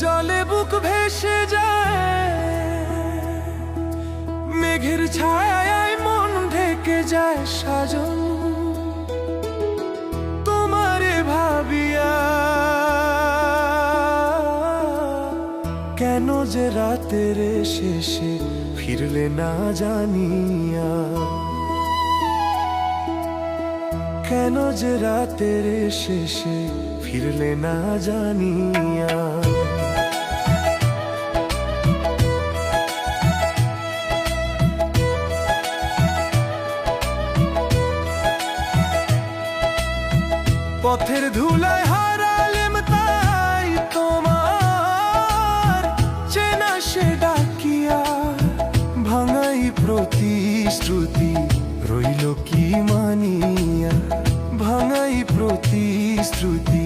জলে বুক ভেসে যায়, মেঘের ছায়ায় মন ঢেকে যায় সাজন, তোমারে ভাবিয়া। কেন যে রাতের শেষে ফিরলে না জানিয়া, কেন যে রাতের শেষে ফিরলে না জানিয়া। পথের ধুলায় হারালেম তাই তোমার চেনা সে ডাকিয়া, ভাঙাই প্রতিশ্রুতি রইল কি মানিয়া, ভাঙাই প্রতিশ্রুতি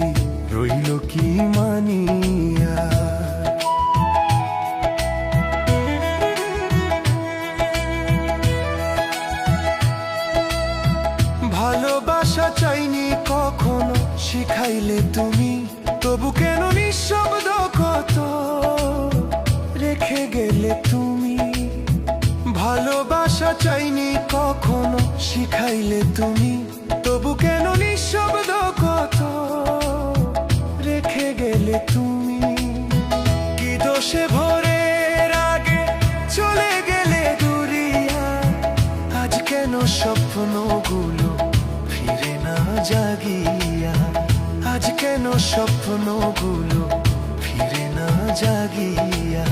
রইল কি মানিয়া। ভালোবাসা চাইনি কখনো শিখাইলে তুমি, তবু কেন নিঃশব্দ কত রেখে গেলে তুমি। ভালোবাসা চাইনি কখনো শিখাইলে তুমি, তবু কেন নিঃশব্দ কত রেখে গেলে তুমি। কি দোষে ভোরের আগে চলে গেলে দুরিয়া, আজ কেন স্বপ্নগুলো ফিরে না জাগিয়া, আজ কেন স্বপ্নগুলো ফিরে না জাগিয়া।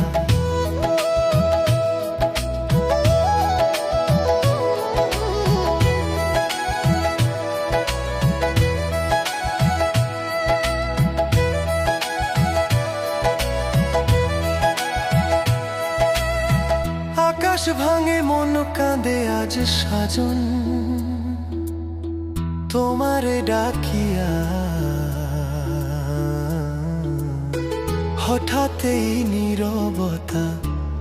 আকাশ ভাঙে মন কাঁদে আজ সাজন, তোমারে ডাকিয়া। হঠাৎই নীরবতা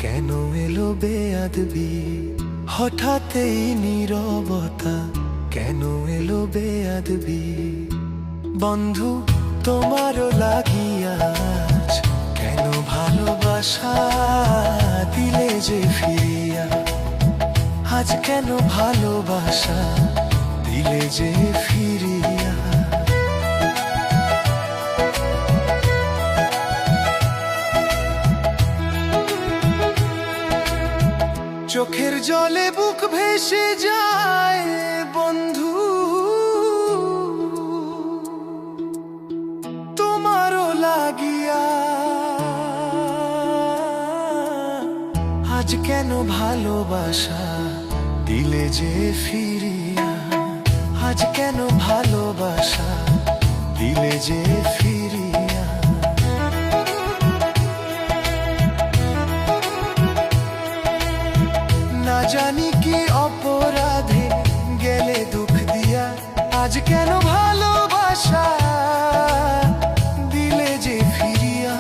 কেন এলো বেয়াদবি, হঠাৎই নীরবতা কেন এলো বেয়াদবি। বন্ধু তোমারও লাগিয়া কেন ভালোবাসা দিলে যে ফিরিয়া, আজ কেন ভালোবাসা দিলে যে ফিরিয়া। চোখের জলে বুক ভেসে যায় বন্ধু, তোমারও লাগিয়া। আজ কেন ভালোবাসা দিলে যে ফিরিয়া, আজ কেন ভালোবাসা দিলে যে ফিরিয়া। না জানি কি অপরাধে গেলে দুঃখ দিয়া, আজ কেন ভালোবাসা দিলে যে ফিরিয়া,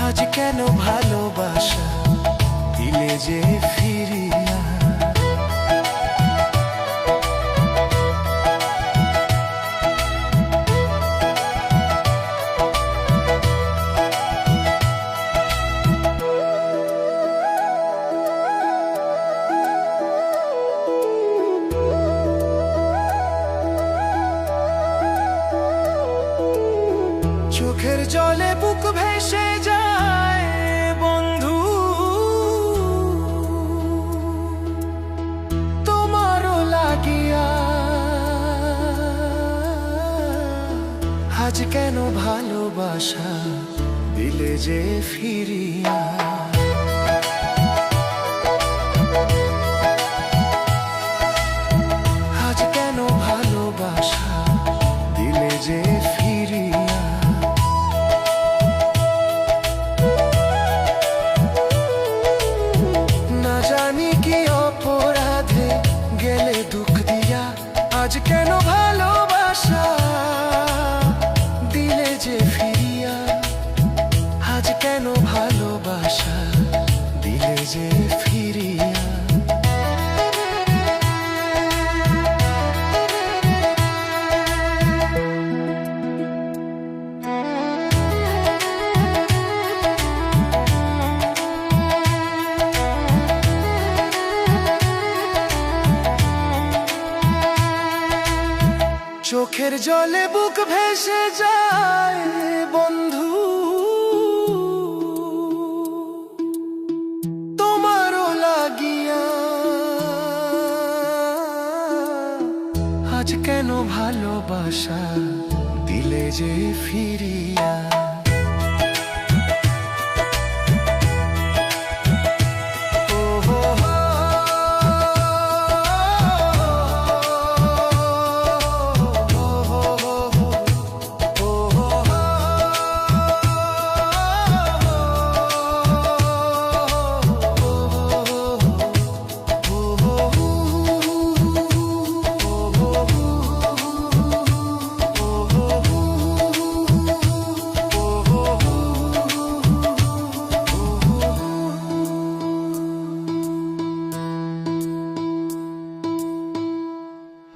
আজ কেন ভালোবাসা দিলে যে ফিরিয়া। চোখের জলে বুক ভেসে যায় বন্ধু, তোমারও লাগিয়া। আজ কেন ভালোবাসা দিলে যে ফিরিয়া। আজ কেন ভালোবাসা দিলে যে ফিরিয়া। না জানি কি অপরাধে গেলে দুঃখ দিয়া, আজ কেন ভালোবাসা দিলে যে ফিরিয়া, আজ কেন ভালোবাসা জলে বুক ভেসে যায় বন্ধু, তোমারও লাগিয়া। আজ কেন ভালোবাসা দিলে যে ফিরিয়া।